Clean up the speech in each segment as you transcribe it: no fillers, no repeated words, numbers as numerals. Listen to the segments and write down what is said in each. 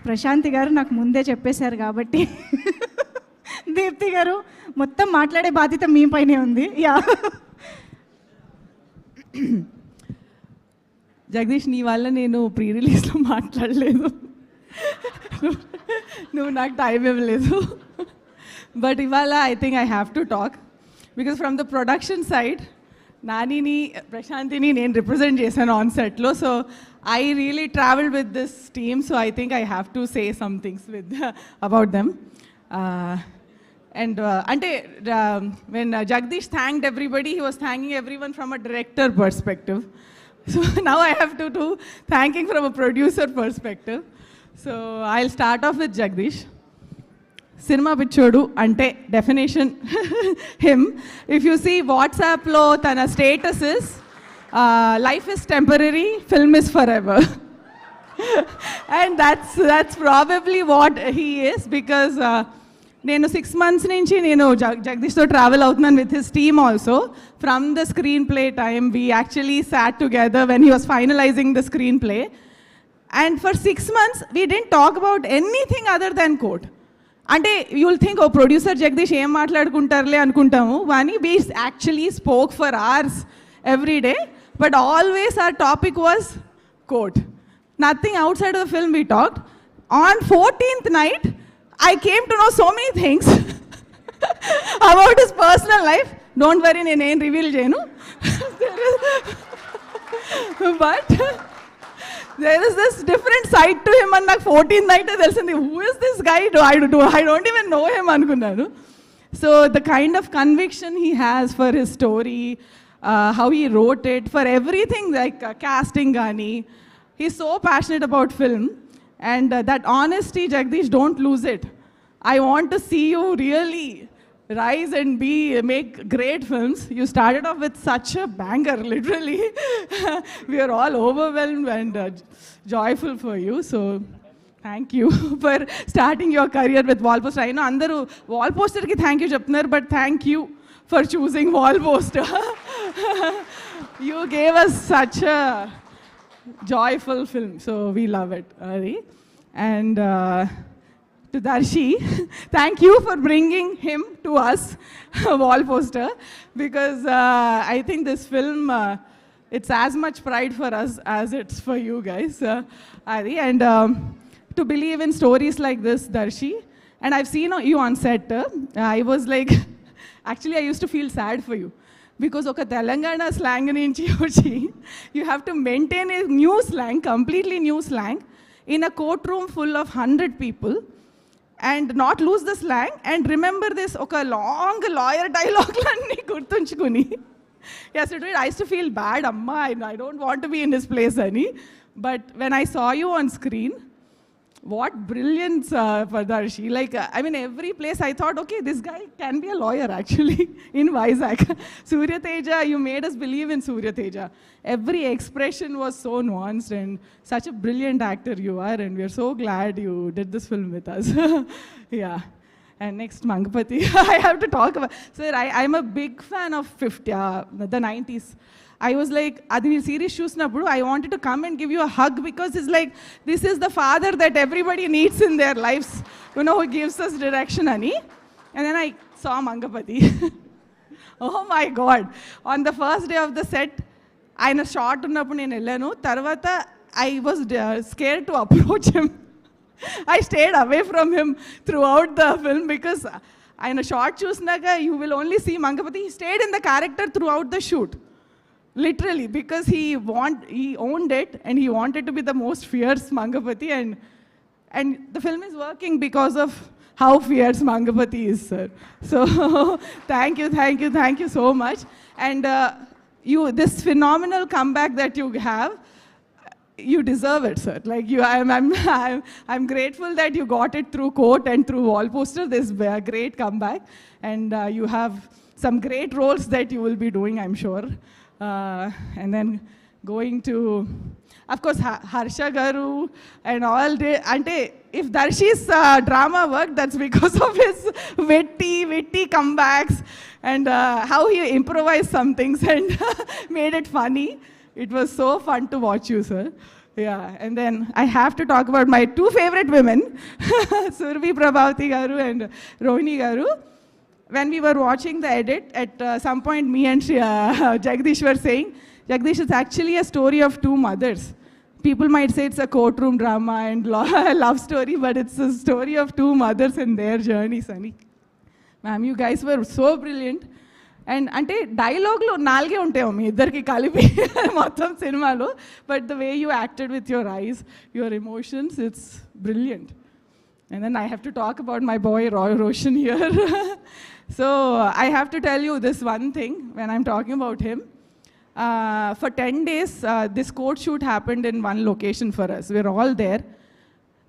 ప్రశాంతి గారు నాకు ముందే చెప్పేశారు కాబట్టి దీప్తి గారు మొత్తం మాట్లాడే బాధ్యత మీ పైనే ఉంది. యా జగదీష్, నీ వల్ల నేను ప్రీ రిలీజ్లో మాట్లాడలేదు, నువ్వు నాకు టైం ఇవ్వలేదు. బట్ ఇవాళ I think I have to talk because from the production side నానిని, ప్రశాంతిని నేను రిప్రజెంట్ చేశాను ఆన్ సెట్లో. So I really travelled with this team. So I think I have to say some things with about them. And when Jagdish thanked everybody, he was thanking everyone from a director perspective. So now I have to do thanking from a producer perspective. So I'll start off with Jagdish. Cinema pichodu ante definition him. If you see WhatsApp lo tana status is life is temporary, film is forever. And that's probably what he is, because నేను 6 months నుంచి నేను జగదీష్తో travel అవుతున్నాను with his team also. From the screen play time we actually sat together when he was finalising the screen play. And for 6 months we didn't talk about anything other than court. అంటే you'll think ఓ producer Jagadeesh ఏం మాట్లాడుకుంటారులే అనుకుంటాము, కానీ we actually spoke for hours every day. But always our topic was court. Nothing outside of the film we talked. On 14th night I came to know so many things about his personal life. Don't worry, నేను ఏం reveal చేయను. But there is this different side to him, and నాకు 14th night తెలిసింది. Who is this guy? I don't even know him అనుకున్నాను. So the kind of conviction he has for his story, how he wrote it, for everything, like casting gaani, he's so passionate about film. And that honesty, Jagdish, don't lose it. I want to see you really rise and make great films. You started off with such a banger, literally. We are all overwhelmed and joyful for you. So thank you for starting your career with Wall Poster. I know andaru Wall Poster ki thank you cheptunnaru, but thank you for choosing Wall Poster. You gave us such a joyful film, so we love it. And to Darshi, thank you for bringing him to us, Wall Poster, because I think this film, it's as much pride for us as it's for you guys. And to believe in stories like this, Darshi, and I've seen you on set, I was like, actually I used to feel sad for you. Because oka Telangana slang nunchi vachi, you have to maintain a new slang, completely new slang, in a courtroom full of 100 people, and not lose the slang, and remember this oka long lawyer dialogue lanni gurtunchukuni. Yes, I used to feel bad, amma, I don't want to be in this place ani. But when I saw you on screen, what brilliance, Parvathi. Like, I mean, every place I thought, okay, this guy can be a lawyer actually in Vizag. Surya Teja, you made us believe in Surya Teja. Every expression was so nuanced, and such a brilliant actor you are, and we are so glad you did this film with us. Yeah. And next, Mangli. I have to talk about, sir, I'm a big fan of the 90s. I was like, adi series chusnappudu, I wanted to come and give you a hug, because it's like, this is the father that everybody needs in their lives, you know, who gives us direction, ani. And then I saw Mangli. Oh my God. On the first day of the set, ఆయన short ఉన్నప్పుడు నేను వెళ్ళాను. తర్వాత I was scared to approach him. I stayed away from him throughout the film, because ఆయన short చూసినాక you will only see Mangli. He stayed in the character throughout the shoot. Literally, because he owned it, and he wanted to be the most fierce Mangli, and the film is working because of how fierce Mangli is, sir. So thank you so much. And this phenomenal comeback that you have, you deserve it, sir. Like, I'm grateful that you got it through Court and through Wall Poster. This great comeback, and you have some great roles that you will be doing, I'm sure. And then going to, of course, Harsha Garu and all day. Ante, if Darshi's drama worked, that's because of his witty comebacks, and how he improvised some things and made it funny. It was so fun to watch you, sir. Yeah, and then I have to talk about my two favorite women, Survi Prabhavati Garu and Rohini Garu. When we were watching the edit, at some point me and Jagdish were saying, Jagdish, it's actually a story of two mothers. People might say it's a courtroom drama and love story, but it's a story of two mothers and their journey, Sunny. Ma'am, you guys were so brilliant. And అంటే డైలాగ్లో నాలుగే ఉంటాయో మీ ఇద్దరికి కలిపి మొత్తం సినిమాలో, but the way you acted with your eyes, your emotions, it's brilliant. And then I have to talk about my boy Roshan here. So I have to tell you this one thing when I'm talking about him. For 10 days, this court shoot happened in one location for us. We're all there.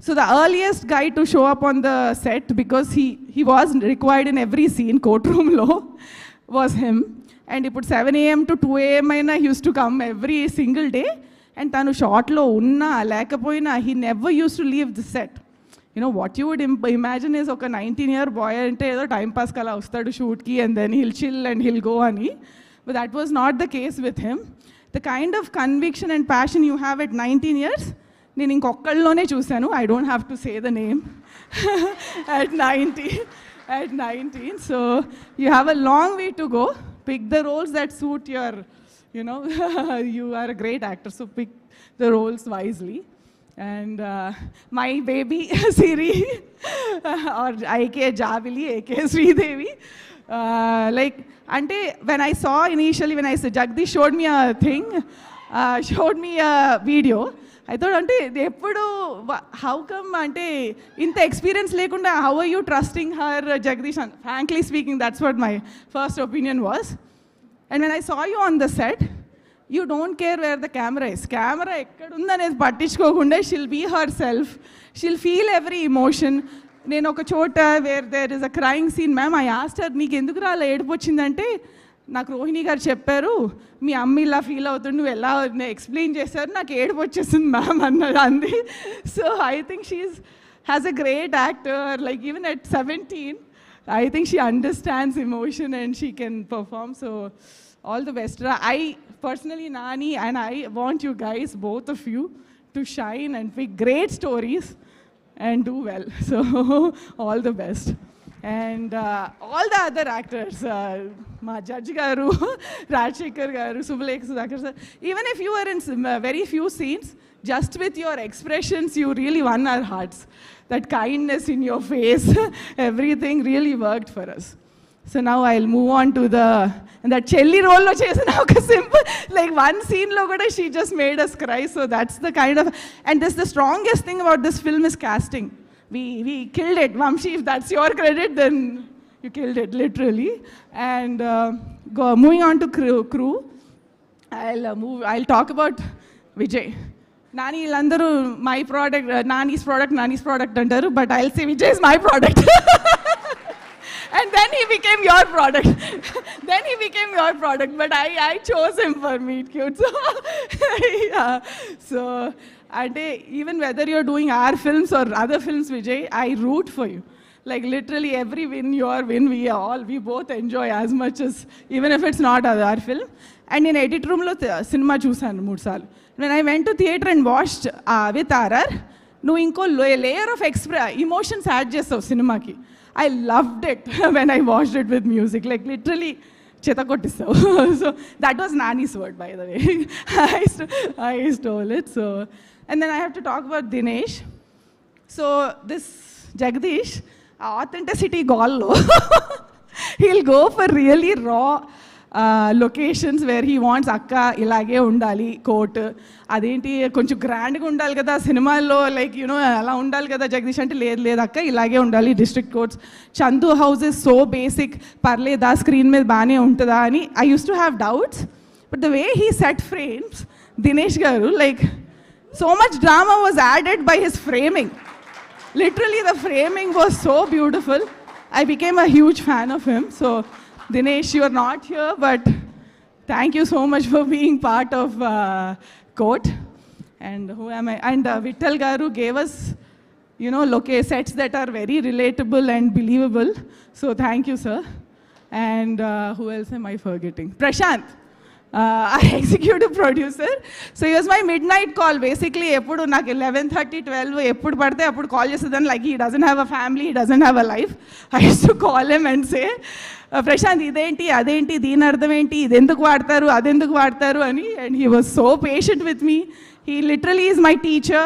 So the earliest guy to show up on the set, because he was required in every scene, courtroom law, was him. And ఇప్పుడు 7 a.m. to 2 a.m. అయినా he used to come every single day. And తను షార్ట్లో ఉన్నా లేకపోయినా he never used to leave the set. You know, what you would imagine is ఒక 19-year boy అంటే ఏదో time పాస్కి అలా వస్తాడు షూట్కి and then he'll chill and he'll go అని. But that was not the case with him. The kind of conviction and passion you have at 19 years, నేను ఇంకొకళ్ళలోనే చూశాను. I don't have to say the name. At 19. So you have a long way to go. Pick the roles that suit your, you know, you are a great actor, so pick the roles wisely. And my baby, Siri, or IK Javili, AK Sridevi, like, ante, when I saw initially, when I said, Jagdish showed me a thing, showed me a video, I thought, ante, eppudu, how come, ante, inta experience lekunda, how are you trusting her, Jagdish? And frankly speaking, that's what my first opinion was. And when I saw you on the set, you don't care where the camera is. Camera ekkadundanedi pattichukokunda, she'll be herself. She'll feel every emotion. నేను ఒక చోట where there is a crying scene, ma'am I asked her, నీకు ఎందుకు అలా ఏడుపు వచ్చిందంటే నాకు రోహిణి గారు చెప్పారు మీ అమ్మ ఇలా ఫీల్ అవుతుంది, నువ్వు ఎలా ఎక్స్ప్లెయిన్ చేశారు, నాకు ఏడుపు వచ్చేసింది మ్యామ్ అన్నది అంది. So I think she has a great actor, like even at 17 I think she understands emotion and she can perform. So all the best. I personally, Nani, and I want you guys, both of you, to shine and pick great stories and do well. So all the best. And all the other actors, ma Judge Garu, Rashmika Garu, Subhalekha Sudhakar sir, even if you were in very few scenes, just with your expressions, you really won our hearts. That kindness in your face, everything really worked for us. So now I'll move on to that Chelli role lo chesina oka simple, like one scene lo kuda she just made us cry. So that's the kind of, and this the strongest thing about this film is casting. We killed it. Vamshi, if that's your credit, then you killed it, literally. And moving on to crew, I'll talk about Vijay. Nani illandaru my product, Nani's product antaru, but I'll say Vijay is my product. And then he became your product. But I chose him for Meet Cute. So, yeah. So, and even whether you're doing our films or other films, Vijay, I root for you. Like literally every win, your win, we both enjoy as much as, even if it's not our film. And in edit room lo cinema chusanu 3 saalu. When I went to theatre and watched with RR, nu inko layer of emotions add chesavu cinema ki. I loved it when I watched it with music, like literally cheta kottisavu. So that was Nani's word, by the way. I stole it. So, and then I have to talk about Dinesh. So this Jagdish, authenticity goal lo, he'll go for really raw locations where he wants అక్క ఇలాగే ఉండాలి court, అదేంటి కొంచెం గ్రాండ్గా ఉండాలి కదా సినిమాల్లో, like you know అలా ఉండాలి కదా జగదీష్ అంటే లేదు అక్క ఇలాగే ఉండాలి district courts. Chandu house is so basic, పర్లేదా స్క్రీన్ మీద బాగానే ఉంటుందా అని I use to have doubts. But the way he set frames, Dinesh గారు, like so much drama was added by his framing. Literally the framing was so beautiful. I became a huge fan of him. So Dinesh, you are not here, but thank you so much for being part of court. And who am I? And Vittal Garu gave us, you know, sets that are very relatable and believable. So thank you, sir. And who else am I forgetting? Prashant. our executive producer. So he was my midnight call. Basically, ఎప్పుడు నాకు 11:30, 12 ఎప్పుడు పడితే అప్పుడు call చేసేదాన్ని. Like he doesn't have a family, he doesn't have a life. I used to call him and say, Prashanth ఇదేంటి అదేంటి దీని అర్థం ఏంటి ఇది ఎందుకు వాడతారు అదెందుకు వాడతారు అని. And he was so patient with me. He literally is my teacher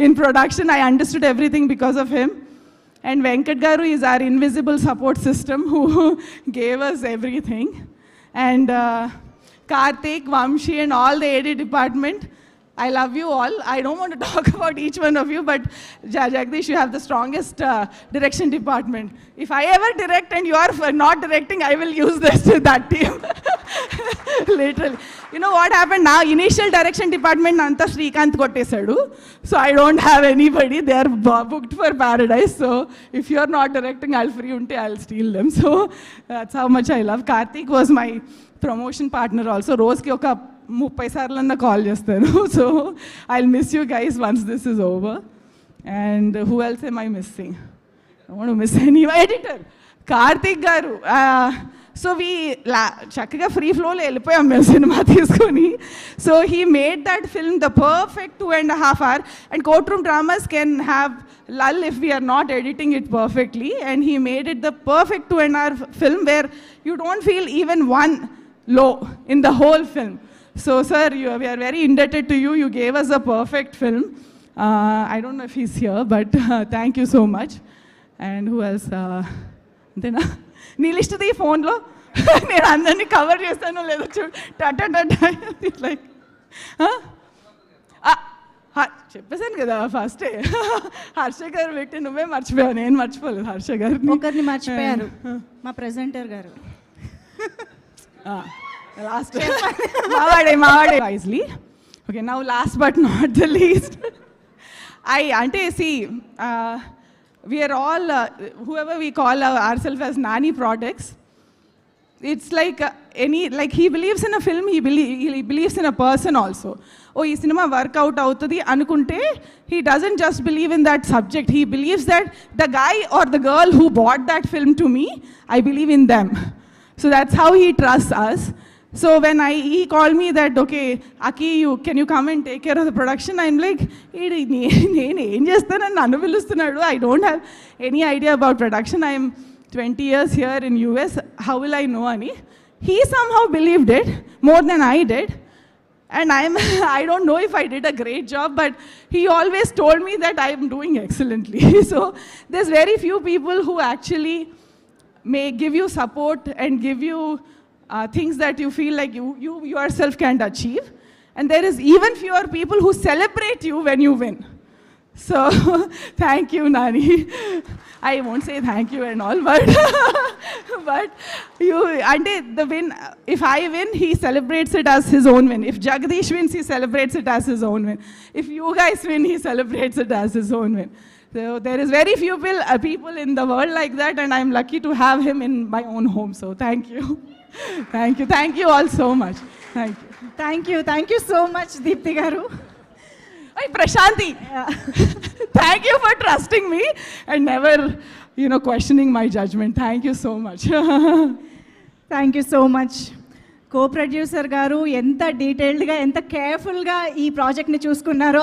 in production. I understood everything because of him. And Venkat Garu is our invisible support system who gave us everything. And Karthik, Vamshi and all the edit department, I love you all. I don't want to talk about each one of you, but Jagdish, you have the strongest direction department. If I ever direct and you are not directing, I will use that team. Literally. You know what happened now? Initial direction department, Nanta Srikanth kottesadu. So I don't have anybody. They are booked for Paradise. So if you are not directing, I'll free unte, I'll steal them. So that's how much I love. Karthik was my promotion partner also. Rose ki oka 30 సార్లన్నా call చేస్తాను. So I miss you guys once this is over. And who else M I missing? I want to miss any editor Karthik గారు. So చక్కగా free ఫ్లోలో వెళ్ళిపోయాం మేము cinema తీసుకొని. So he made that film the perfect 2.5 hours. And court room dramas can have lull if we are not editing it perfectly. And he made it the perfect 2.5 hour film where you don't feel even one low in the whole film. So, sir, we are very indebted to you. You gave us a perfect film. I don't know if he's here, but thank you so much. And who else? Then, nee list the phone lo. నేను అందరినీ cover చేస్తానో లేదో చూడు. Like చెప్పేశాను కదా ఫస్టే. హర్ష గారు పెట్టి నువ్వే మర్చిపోయావు, నేను మర్చిపోలేదు హర్ష గారిని. ఒకరిని మర్చిపోయారు, మా ప్రెజెంటర్ గారు. Last Mavade wisely. Okay, now last but not the least, see, we are all, whoever we call ourselves as Nani products, it's like like he believes in a film, he believes in a person also. Oh, ee cinema work out avutadi anukunte, he doesn't just believe in that subject, he believes that the guy or the girl who bought that film to me, I believe in them. So that's how he trusts us. So when he called me that, okay, Aki, can you come and take care of the production? I'm like, I don't have any idea about production. I'm 20 years here in US. How will I know, Ani? He somehow believed it more than I did. And I don't know if I did a great job, but he always told me that I'm doing excellently. So there's very few people who actually may give you support and give you things that you feel like you yourself can't achieve. And there is even fewer people who celebrate you when you win. So thank you, Nani. I won't say thank you and all, but you, and the win, if I win, he celebrates it as his own win. If Jagdish wins, he celebrates it as his own win. If you guys win, he celebrates it as his own win. So there is very few people in the world like that, and I'm lucky to have him in my own home. So thank you. Thank you all so much. Thank you so much, Deepthi garu. Hey, Prashanti. Thank you for trusting me and never, questioning my judgment. Thank you so much. Thank you so much. Co producer గారు ఎంత డీటెయిల్డ్గా ఎంత కేర్ఫుల్గా ఈ ప్రాజెక్ట్ని చూసుకున్నారో